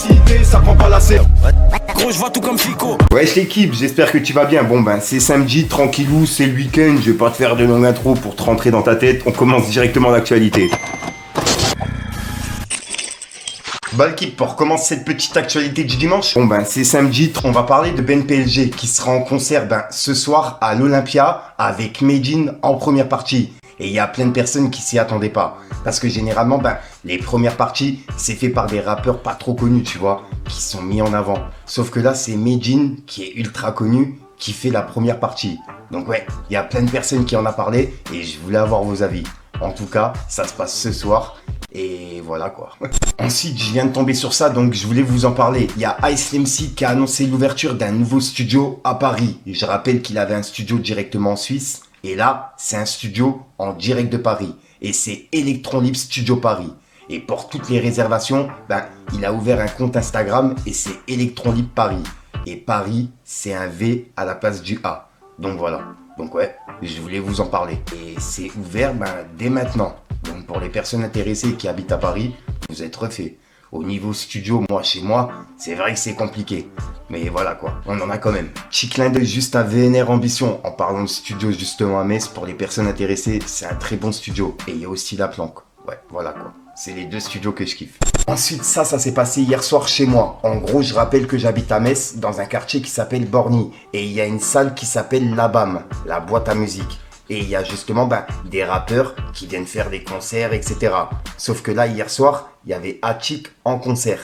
cité, ça prend pas la serre. Gros, je vois tout comme Fico. Wesh l'équipe, j'espère que tu vas bien. Bon ben c'est samedi, tranquillou, c'est le week-end. Je vais pas te faire de longue intro pour te rentrer dans ta tête. On commence directement l'actualité. Bah l'équipe, pour commencer cette petite actualité du dimanche, bon ben c'est samedi, on va parler de Ben PLG qui sera en concert ce soir à l'Olympia avec Medine en première partie. Et il y a plein de personnes qui s'y attendaient pas. Parce que généralement, les premières parties, c'est fait par des rappeurs pas trop connus, tu vois, qui sont mis en avant. Sauf que là, c'est Medine, qui est ultra connu, qui fait la première partie. Donc ouais, il y a plein de personnes qui en a parlé et je voulais avoir vos avis. En tout cas, ça se passe ce soir. Et voilà quoi. Ensuite, je viens de tomber sur ça, donc je voulais vous en parler. Il y a Ice MC qui a annoncé l'ouverture d'un nouveau studio à Paris. Et je rappelle qu'il avait un studio directement en Suisse. Et là, c'est un studio en direct de Paris. Et c'est Electron Libre Studio Paris. Et pour toutes les réservations, il a ouvert un compte Instagram et c'est Electron Libre Paris. Et Paris, c'est un V à la place du A. Donc voilà. Donc ouais, je voulais vous en parler. Et c'est ouvert dès maintenant. Donc pour les personnes intéressées qui habitent à Paris, vous êtes refait. Au niveau studio, moi chez moi, c'est vrai que c'est compliqué. Mais voilà quoi, on en a quand même. Petit clin d'œil juste à VNR Ambition. En parlant de studio justement à Metz, pour les personnes intéressées, c'est un très bon studio. Et il y a aussi La Planque. Ouais, voilà quoi. C'est les deux studios que je kiffe. Ensuite, ça s'est passé hier soir chez moi. En gros, je rappelle que j'habite à Metz, dans un quartier qui s'appelle Borny. Et il y a une salle qui s'appelle La BAM, la boîte à musique. Et il y a justement des rappeurs qui viennent faire des concerts, etc. Sauf que là, hier soir, il y avait Hachik en concert.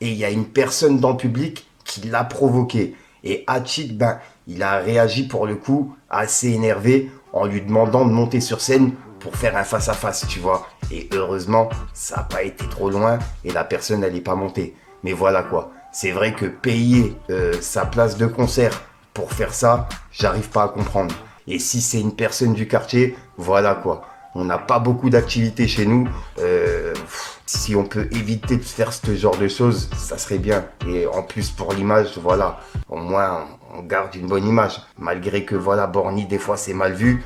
Et il y a une personne dans le public qui l'a provoqué. Et Hachik, il a réagi pour le coup assez énervé en lui demandant de monter sur scène pour faire un face-à-face, tu vois. Et heureusement, ça n'a pas été trop loin et la personne, elle n'est pas montée. Mais voilà quoi. C'est vrai que payer sa place de concert pour faire ça, j'arrive pas à comprendre. Et si c'est une personne du quartier, voilà quoi. On n'a pas beaucoup d'activités chez nous. Si on peut éviter de faire ce genre de choses, ça serait bien. Et en plus pour l'image, voilà. Au moins, on garde une bonne image. Malgré que voilà, Borny, des fois c'est mal vu.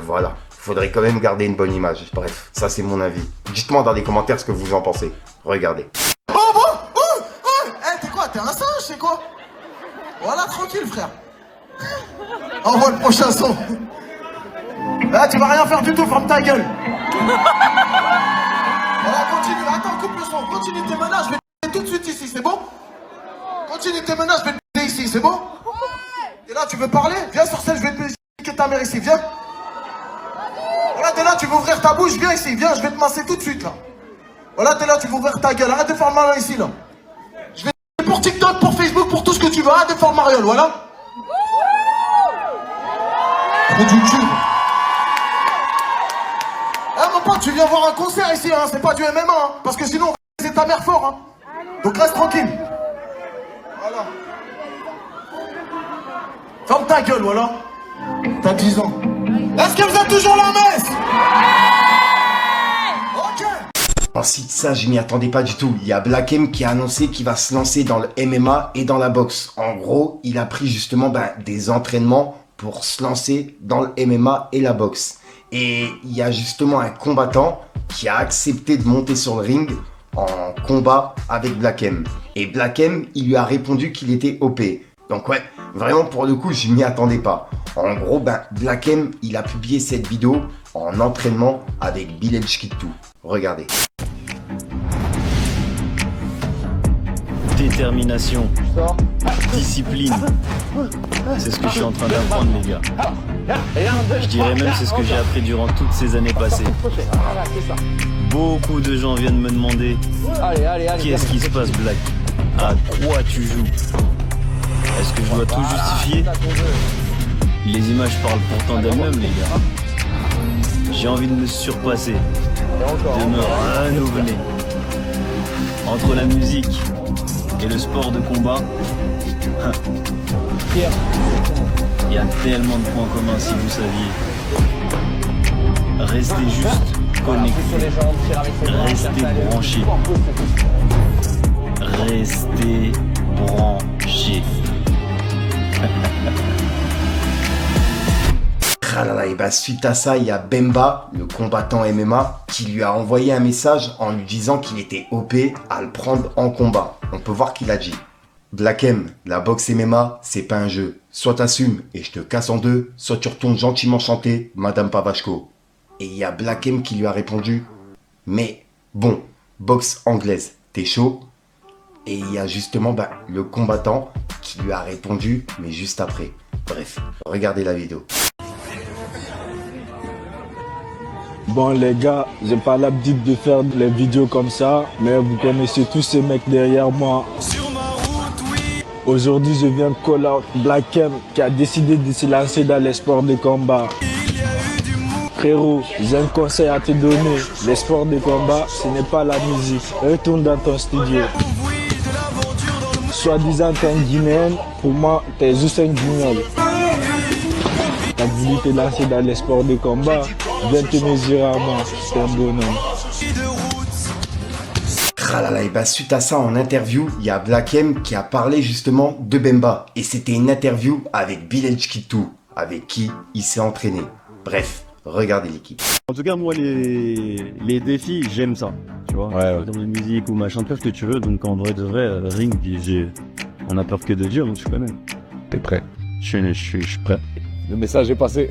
Voilà. Faudrait quand même garder une bonne image. Bref, ça c'est mon avis. Dites-moi dans les commentaires ce que vous en pensez. Regardez. T'es quoi? T'es un singe, c'est quoi? Voilà, tranquille frère. Envoie le prochain son. Là, tu vas rien faire du tout, ferme ta gueule. Voilà, continue. Attends, coupe le son. Continue tes menaces, je vais te tout de suite ici, c'est bon? Continue tes menaces, je vais te ici, c'est bon? Et là, tu veux parler? Viens sur scène, je vais te niquer ta mère ici, viens. Voilà, t'es là, tu veux ouvrir ta bouche, viens ici, viens, je vais te masser tout de suite là. Voilà, t'es là, tu veux ouvrir ta gueule, arrête de faire le malin ici là. Je vais te pour TikTok, pour Facebook, pour tout ce que tu veux, arrête de faire le mariole, voilà. Trop du cul. Ah mon pote, tu viens voir un concert ici, hein, c'est pas du MMA, hein, parce que sinon on va laisser ta mère fort, hein. Donc reste tranquille. Voilà. Ferme ta gueule, voilà. T'as 10 ans. Est-ce que vous êtes toujours là, Metz? Ok. Ensuite, ça, je m'y attendais pas du tout. Il y a Black M qui a annoncé qu'il va se lancer dans le MMA et dans la boxe. En gros, il a pris justement des entraînements pour se lancer dans le MMA et la boxe. Et il y a justement un combattant qui a accepté de monter sur le ring en combat avec Black M. Et Black M, il lui a répondu qu'il était OP. Donc ouais, vraiment pour le coup, je m'y attendais pas. En gros, Black M, il a publié cette vidéo en entraînement avec Bilal Shkitou. Regardez. Détermination, discipline, c'est ce que je suis en train d'apprendre les gars. Je dirais même c'est ce que j'ai appris durant toutes ces années passées. Beaucoup de gens viennent me demander qu'est-ce qui se passe Black? À quoi tu joues? Est-ce que je dois tout justifier? Les images parlent pourtant d'elles-mêmes les gars. J'ai envie de me surpasser, de me renouveler. Entre la musique et le sport de combat, il y a tellement de points communs si vous saviez. Restez juste connectés, restez branchés, restez branchés. Tralala, et bah suite à ça, il y a Bemba, le combattant MMA, qui lui a envoyé un message en lui disant qu'il était OP à le prendre en combat. On peut voir qu'il a dit: Black M, la boxe MMA, c'est pas un jeu. Soit t'assumes et je te casse en deux, soit tu retournes gentiment chanter Madame Pavachko. Et il y a Black M qui lui a répondu: mais bon, boxe anglaise, t'es chaud? Et il y a justement le combattant qui lui a répondu, mais juste après. Bref, regardez la vidéo. Bon les gars, j'ai pas l'habitude de faire les vidéos comme ça, mais vous connaissez tous ces mecs derrière moi. Aujourd'hui, je viens de call out Black M qui a décidé de se lancer dans les sports de combat. Frérot, j'ai un conseil à te donner. Les sports de combat, ce n'est pas la musique. Retourne dans ton studio. Soi-disant t'es un Guinéen, pour moi, t'es juste un Guignol. T'as voulu te lancer dans les sports de combat, viens te mesurer à moi, c'est un bonhomme. Tralala, et suite à ça, en interview, il y a Black M qui a parlé justement de Bemba. Et c'était une interview avec Bilal Kitou, avec qui il s'est entraîné. Bref, regardez l'équipe. En tout cas, moi, les défis, j'aime ça. Tu vois, Ouais. dans la musique ou machin, tout ce que tu veux. Donc, en vrai de vrai, ring, on a peur que de Dieu, donc je connais. T'es prêt? Je suis prêt. Le message est passé.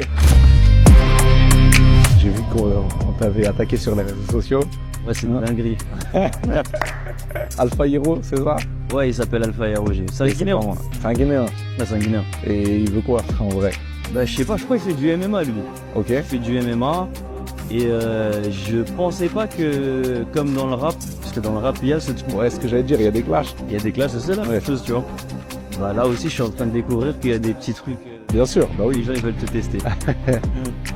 J'ai vu qu'on t'avait attaqué sur les réseaux sociaux. Ouais, c'est une dinguerie. Alpha Hero, c'est ça? Ouais, il s'appelle Alpha Hero. C'est un Guinéen. C'est un Guinéen. Ouais, c'est un Guinéen. Et il veut quoi en vrai? Bah, je sais pas, je crois qu'il fait du MMA, lui. Ok. Il fait du MMA. Et je pensais pas que, comme dans le rap, parce que dans le rap, il y a ce truc. Ouais, ce que j'allais dire, il y a des clashs. Il y a des classes, c'est la même chose, tu vois. Bah, là aussi, je suis en train de découvrir qu'il y a des petits trucs. Bien sûr, bah oui. Les gens, ils veulent te tester.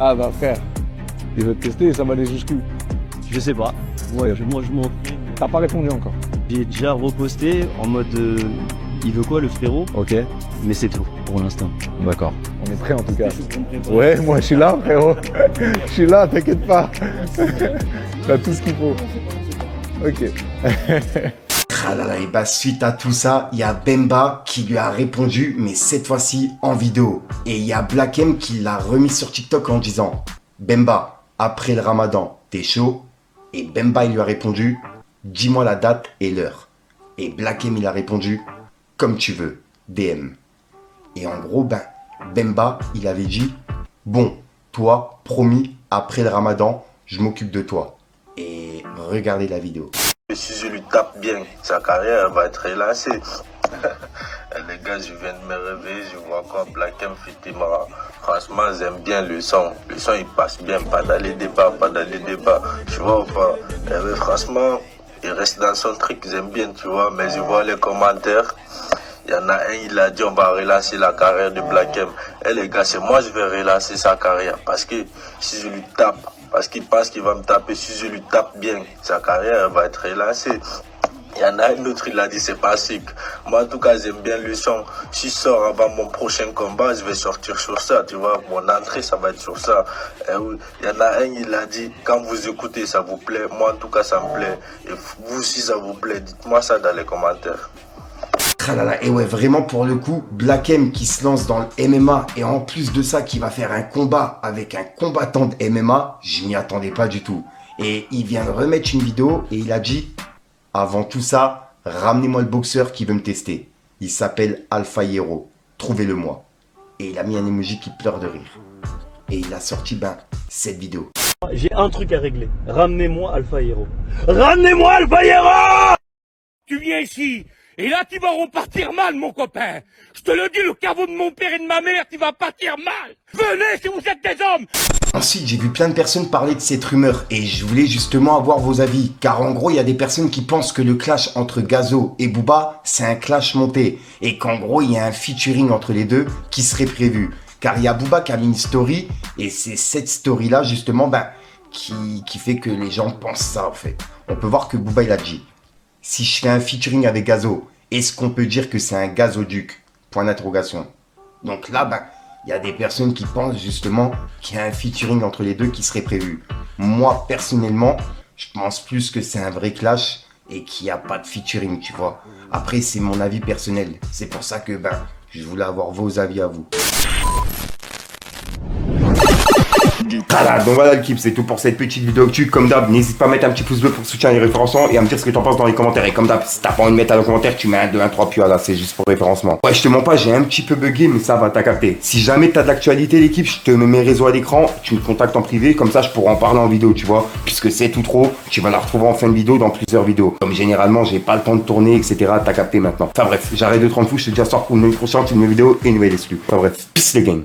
Ah bah frère, il veut te tester et ça va aller jusqu'où? Je sais pas. Ouais. Moi, je m'en. T'as pas répondu encore? J'ai déjà reposté en mode il veut quoi le frérot, Ok. mais c'est tout pour l'instant. D'accord. On est prêt en tout cas. Ouais, moi je suis là frérot. Je suis là, t'inquiète pas. T'as tout ce qu'il faut. Ok. Tralala, et suite à tout ça, il y a Bemba qui lui a répondu, mais cette fois-ci en vidéo. Et il y a Black M qui l'a remis sur TikTok en disant: Bemba, après le ramadan, t'es chaud? Et Bemba il lui a répondu: dis-moi la date et l'heure. Et Black M il a répondu: comme tu veux, DM. Et en gros, Bemba il avait dit: bon, toi, promis, après le ramadan, je m'occupe de toi. Et regardez la vidéo. Si je lui tape bien, sa carrière va être relancée. Les gars, je viens de me réveiller, je vois quoi, Black M Fitimara. Franchement, j'aime bien le son. Le son, il passe bien, pas dans les débats, pas dans les débats. Tu vois ou pas? Mais franchement, il reste dans son truc, j'aime bien, tu vois. Mais je vois les commentaires. Il y en a un, il a dit on va relancer la carrière de Black M. Et les gars, c'est moi, je vais relancer sa carrière. Parce que si je lui tape, parce qu'il pense qu'il va me taper, si je lui tape bien, sa carrière va être relancée. Il y en a un autre, il a dit c'est pas sick. Moi en tout cas j'aime bien le son. Si je sors avant mon prochain combat, je vais sortir sur ça, tu vois. Mon entrée ça va être sur ça. Et oui. Il y en a un, il a dit quand vous écoutez ça vous plaît. Moi en tout cas ça me plaît. Et vous si ça vous plaît, dites-moi ça dans les commentaires. Tralala, et ouais, vraiment pour le coup, Black M qui se lance dans le MMA et en plus de ça qui va faire un combat avec un combattant de MMA, je m'y attendais pas du tout. Et il vient de remettre une vidéo et il a dit: avant tout ça, ramenez-moi le boxeur qui veut me tester. Il s'appelle Alpha Hero, trouvez-le moi. Et il a mis un emoji qui pleure de rire. Et il a sorti cette vidéo. J'ai un truc à régler. Ramenez-moi Alpha Hero. Ramenez-moi Alpha Hero! Tu viens ici, et là tu vas repartir mal, mon copain. Je te le dis, le caveau de mon père et de ma mère, tu vas partir mal. Venez si vous êtes des hommes. Ensuite, j'ai vu plein de personnes parler de cette rumeur et je voulais justement avoir vos avis. Car en gros, il y a des personnes qui pensent que le clash entre Gazo et Booba, c'est un clash monté. Et qu'en gros, il y a un featuring entre les deux qui serait prévu. Car il y a Booba qui a mis une story et c'est cette story-là justement qui fait que les gens pensent ça en fait. On peut voir que Booba il a dit: si je fais un featuring avec Gazo, est-ce qu'on peut dire que c'est un gazoduc? Point d'interrogation. Donc là, il y a des personnes qui pensent justement qu'il y a un featuring entre les deux qui serait prévu. Moi, personnellement, je pense plus que c'est un vrai clash et qu'il n'y a pas de featuring, tu vois. Après, c'est mon avis personnel. C'est pour ça que, je voulais avoir vos avis à vous. Voilà, donc voilà le clip, c'est tout pour cette petite vidéo que tu, comme d'hab, n'hésite pas à mettre un petit pouce bleu pour soutenir les référencements et à me dire ce que t'en penses dans les commentaires. Et comme d'hab, si t'as pas envie de mettre dans les commentaires, tu mets un 2, 1, 3, puis voilà, c'est juste pour référencement. Ouais, je te mens pas, j'ai un petit peu bugué, mais ça va, t'as capté. Si jamais t'as de l'actualité, l'équipe, je te mets mes réseaux à l'écran, tu me contactes en privé, comme ça je pourrai en parler en vidéo, tu vois. Puisque c'est tout trop, tu vas la retrouver en fin de vidéo dans plusieurs vidéos. Comme généralement, j'ai pas le temps de tourner, etc. T'as capté maintenant. Enfin bref, j'arrête de te rendre fou, je te dis à ce soir pour une nouvelle prochaine, une nouvelle vidéo et une nouvelle exclue. Enfin bref, peace les gang.